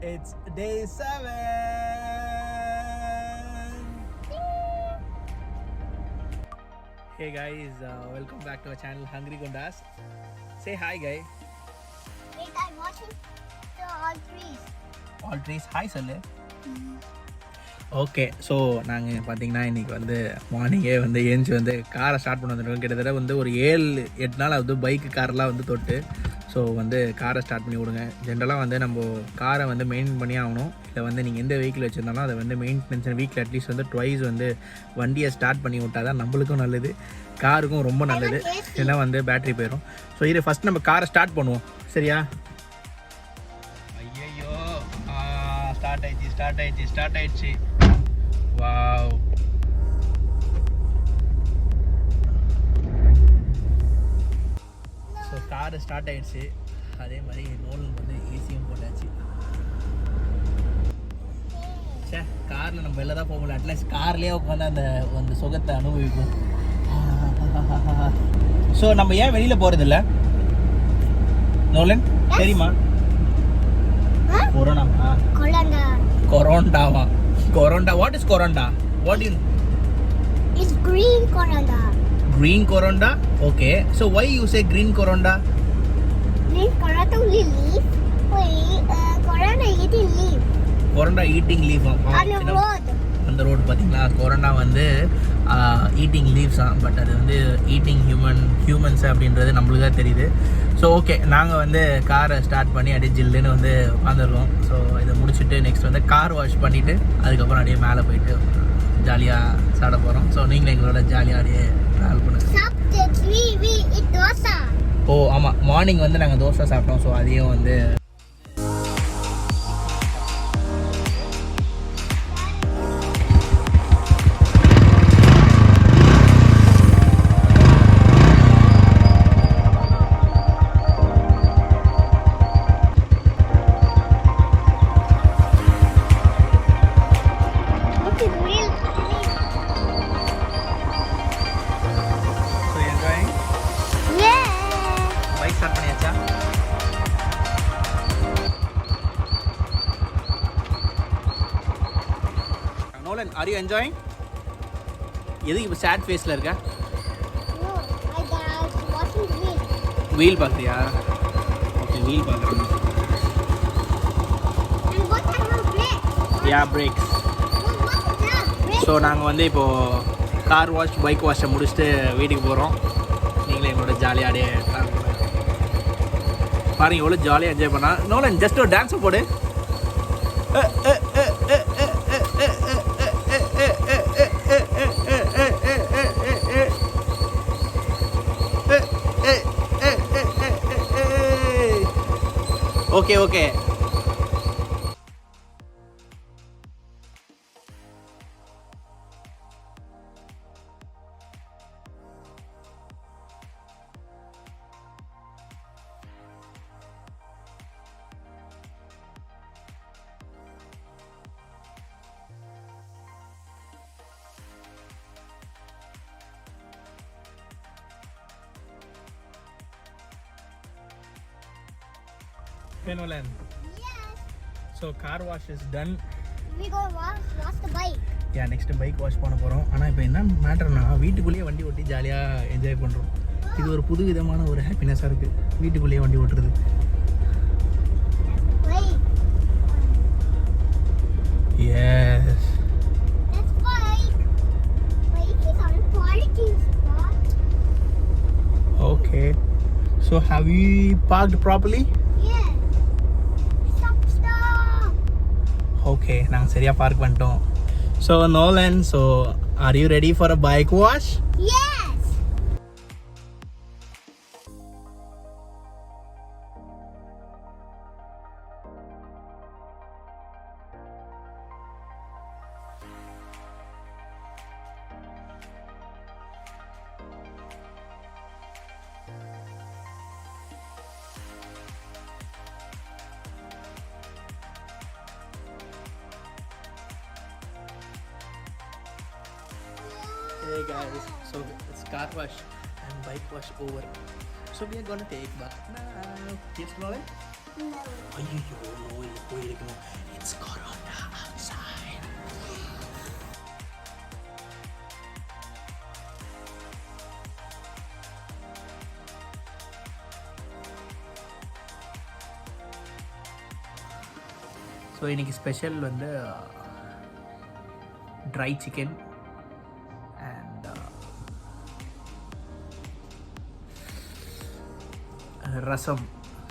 It's day 7. Hey guys, welcome back to our channel Hungry Gundas. Say hi, guy. Wait, I'm watching all trees. All trees. Hi, Sale. Okay so நாங்கள் பார்த்தீங்கன்னா இன்றைக்கி வந்து மார்னிங்கே வந்து ஏஞ்சி வந்து காரை ஸ்டார்ட் பண்ண வந்துருக்கோம். கிட்டத்தட்ட வந்து ஒரு 7-8 நாள் ஆகுது பைக்கு காரெலாம் வந்து தொட்டு. ஸோ வந்து காரை ஸ்டார்ட் பண்ணி விடுங்க. ஜென்ரலாக வந்து நம்ம காரை வந்து மெயின்டைன் பண்ணி ஆகணும். இல்லை வந்து நீங்கள் எந்த வெஹிக்கிள் வச்சுருந்தாலும் அதை வந்து மெயின்டெனன்ஸ் வீக்கில் அட்லீஸ்ட் வந்து ட்வைஸ் வந்து வண்டியை ஸ்டார்ட் பண்ணி விட்டால் தான் நம்மளுக்கும் நல்லது, காருக்கும் ரொம்ப நல்லது. இல்லைனா வந்து பேட்ரி போயிடும். ஸோ இது ஃபஸ்ட் நம்ம காரை ஸ்டார்ட் பண்ணுவோம், சரியா? ஐயோ ஸ்டார்ட் ஆயிடுச்சு. வாவ், ஸோ காரு ஸ்டார்ட் ஆயிடுச்சு. அதே மாதிரி நோலன் வந்து ஏசியும் போட்டாச்சு. சே, காரில் நம்ம வெளில தான் போக முடியல, அட்லீஸ்ட் கார்லேயே உட்காந்து அந்த சுகத்தை அனுபவிக்கும். ஸோ நம்ம ஏன் வெளியில் போகிறதில்ல நோலன் தெரியுமா? கொரோனாவா? Corona. What is corona? What do you know? It's green corona. Green corona? Okay. So why you say green corona? Green corona only leaf. Wait, corona eating leaf. Corona eating leaf. On the road. அந்த road பார்த்தீங்களா, corona வந்து eating லீவ்ஸா, but அது வந்து eating humans அப்படின்றது நம்மளுக்கு தான் தெரியுது. So okay, நாங்கள் வந்து காரை ஸ்டார்ட் பண்ணி அப்படியே ஜில்லுன்னு வந்து உட்காந்துருக்கோம். ஸோ இதை முடிச்சுட்டு நெக்ஸ்ட் வந்து கார் வாஷ் பண்ணிவிட்டு அதுக்கப்புறம் அப்படியே மேலே போயிட்டு ஜாலியாக சாட போகிறோம். ஸோ நீங்களும் எங்களோட ஜாலியாக அப்படியே ட்ராவல் பண்ணுங்கள். ஓ ஆமாம், மார்னிங் வந்து நாங்கள் தோசை சாப்பிட்டோம். ஸோ அதையும் வந்து Nolan, are you enjoying? எதுக்கு இப்போ சேட் ஃபேஸில் இருக்க? No, I was watching wheel. Wheel பார்க்குறியா? ஓகே, வீல் பார்க்குறேன். And what kind of brakes? Yeah, brakes. What is that? Brakes? So நாங்கள் வந்து இப்போது கார் வாஷ் பைக் வாஷை முடிச்சுட்டு வீட்டுக்கு போகிறோம். நீங்களே எங்களோட ஜாலியாக அப்படியே ட்ராவல் பண்ணுங்க. பாருங்கள் எவ்வளோ ஜாலியாக என்ஜாய் பண்ணா. நோலன் ஜஸ்ட் ஒரு டான்ஸை போடு. Okay. Hey Nolan. Yes. So car wash is done. We go wash the bike. Yeah, next bike wash பண்ண போகிறோம். ஆனால் இப்போ என்ன மேட்டர்னா, வீட்டுக்குள்ளேயே வண்டி ஓட்டி ஜாலியாக என்ஜாய் பண்ணுறோம். இது ஒரு புது விதமான ஒரு ஹாப்பினஸாக இருக்குது, வீட்டுக்குள்ளேயே வண்டி ஓட்டுறது. Yes. That's bike. Bike is on quality spot. Okay. So have you parked properly? Yes. Stop. Okay, நாங்கள் சரியாக பார்க் பண்ணிட்டோம். So Nolan, so are you ready for a bike wash? Yes. Hey guys, so it's car wash and bike wash over. So we are gonna take bath now. Yes, Nolan? ஐயோ நோயில் போயிருக்கணும். It's corona outside. So இன்றைக்கி special வந்து dry chicken and rasam.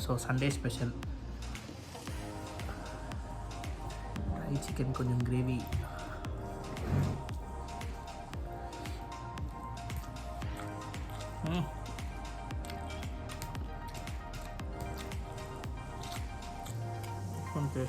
So Sunday special dry chicken, கொஞ்சம் gravy. Okay,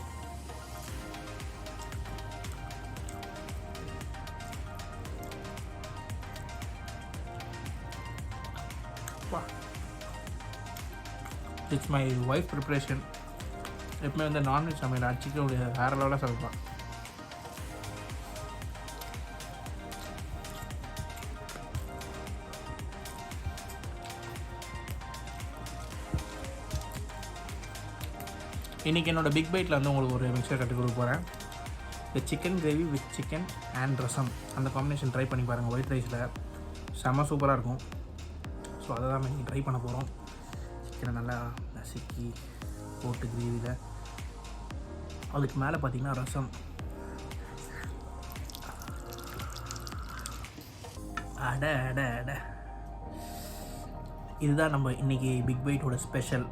it's my wife preparation. எப்பவுமே வந்து non veg சமையல் அடிச்சுக்க முடியாது, வேறு லெவலாக சமைப்பான். இன்றைக்கி என்னோடய பிக் பைட்டில் வந்து உங்களுக்கு ஒரு மிக்சர் கற்றுக் கொடுக்க போகிறேன். இந்த chicken gravy with chicken and rasam, அந்த காம்பினேஷன் ட்ரை பண்ணி பாருங்கள். ஒயிட் ரைஸில் செம்ம சூப்பராக இருக்கும். ஸோ அதை தான் இன்றைக்கி ட்ரை பண்ண போகிறோம். சிக்கனை நல்லா நசுக்கி போட்டு கிரேவியில், அதுக்கு மேலே பார்த்திங்கன்னா ரசம். அட அட அட, இதுதான் நம்ம இன்றைக்கி பிக் பைட்டோட ஸ்பெஷல்.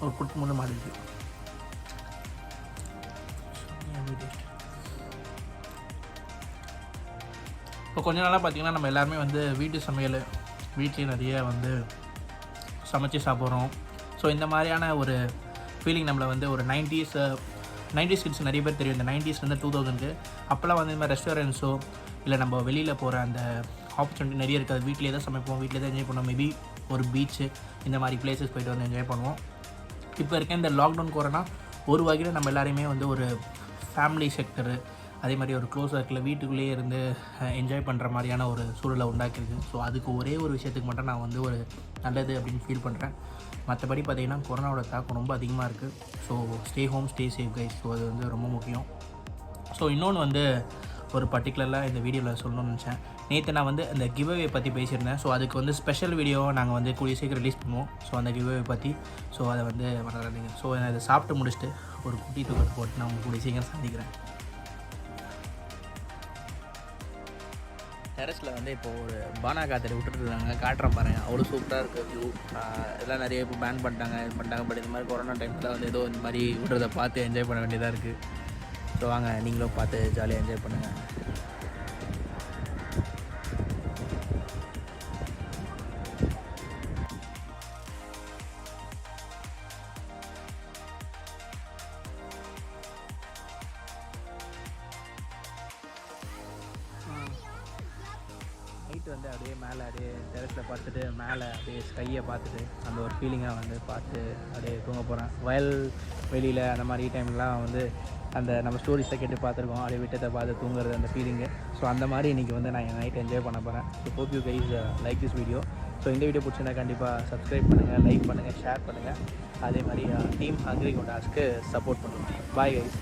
ஒரு குட் மூணு மாதிரி இருக்குது. இப்போ கொஞ்ச நாளாக பார்த்திங்கன்னா நம்ம எல்லாருமே வந்து வீட்டு சமையல் வீட்லேயே நிறைய வந்து சமைச்சு சாப்பிட்றோம். ஸோ இந்த மாதிரியான ஒரு ஃபீலிங் நம்மளை வந்து ஒரு 90s கிட்ஸ் நிறைய பேர் தெரியும். இந்த 90ஸ்லேருந்து 2000க்கு அப்போல்லாம் வந்து இந்த மாதிரி ரெஸ்டாரண்ட்ஸோ இல்லை நம்ம வெளியில் போகிற அந்த ஆப்பர்ச்சுனிட்டி நிறைய இருக்காது. வீட்டிலே தான் சமைப்போம், வீட்டிலே தான் என்ஜாய் பண்ணுவோம். மேபி ஒரு பீச்சு இந்த மாதிரி பிளேசஸ் போய்ட்டு வந்து என்ஜாய் பண்ணுவோம். இப்போ இருக்க இந்த லாக்டவுன் கொரோனா ஒரு வகையில் நம்ம எல்லாரையுமே வந்து ஒரு ஃபேமிலி செக்டரு, அதே மாதிரி ஒரு க்ளோஸ் சர்க்கிளில் வீட்டுக்குள்ளேயே இருந்து என்ஜாய் பண்ணுற மாதிரியான ஒரு சூழலை உண்டாக்கிருக்கு. ஸோ அதுக்கு ஒரே ஒரு விஷயத்துக்கு மட்டும் நான் வந்து ஒரு நல்லது அப்படின்னு ஃபீல் பண்ணுறேன். மற்றபடி பார்த்திங்கன்னா கொரோனாவோட தாக்கம் ரொம்ப அதிகமாக இருக்குது. So stay home, stay safe guys. So அது வந்து ரொம்ப முக்கியம். ஸோ இன்னொன்று வந்து ஒரு பர்டிகுலராக இந்த வீடியோவில் சொல்லணும்னு நினச்சேன். நேற்று நான் வந்து அந்த கிவ்அவே பற்றி பேசியிருந்தேன். ஸோ அதுக்கு வந்து ஸ்பெஷல் வீடியோவை நாங்கள் வந்து கூடிய சீக்கிரம் ரிலீஸ் பண்ணுவோம். ஸோ அந்த கிவ்அவே பற்றி. ஸோ அதை வந்து மறந்துடாதீங்க. ஸோ நான் இதை சாப்பிட்டு முடிச்சுட்டு ஒரு குட்டி தூக்கத்தை போட்டு நான் உங்களுக்கு கூடிய சீக்கிரம் சந்திக்கிறேன். டெரஸில் வந்து இப்போ ஒரு பானா காத்தடி விட்டுருக்காங்க, காட்டுறேன் பாருங்கள். அவ்வளோ சூப்பராக இருக்குது வியூ. இதெல்லாம் நிறைய இப்போ பேன் பண்ணிட்டாங்க. பட் இந்த மாதிரி கொரோனா டைமில் வந்து ஏதோ இந்த மாதிரி விடுறதை பார்த்து என்ஜாய் பண்ண வேண்டியதாக இருக்குது. ஸோ வாங்க நீங்களும் பார்த்து ஜாலியாக என்ஜாய் பண்ணுங்கள். நைட்டு வந்து அப்படியே மேலே அப்படியே டெரஸில் பார்த்துட்டு மேலே அப்படியே ஸ்கையை பார்த்துட்டு அந்த ஒரு ஃபீலிங்காக வந்து பார்த்து அப்படியே தூங்க போகிறேன். வயல் வெளியில் அந்த மாதிரி டைம்லாம் வந்து அந்த நம்ம ஸ்டோரிஸை கேட்டு பார்த்துருக்கோம், அப்படியே விட்டத்தை பார்த்து தூங்குறது அந்த ஃபீலிங்கு. ஸோ அந்த மாதிரி இன்றைக்கி வந்து நான் என் நைட் என்ஜாய் பண்ண போகிறேன். So hope you guys like this video. So இந்த வீடியோ பிடிச்சிருந்தா கண்டிப்பாக சப்ஸ்கிரைப் பண்ணுங்கள், லைக் பண்ணுங்கள், ஷேர் பண்ணுங்கள். அதே மாதிரி டீம் ஹங்கிரி கோட்டாஸ்க்கு சப்போர்ட் பண்ணுங்கள். Bye guys.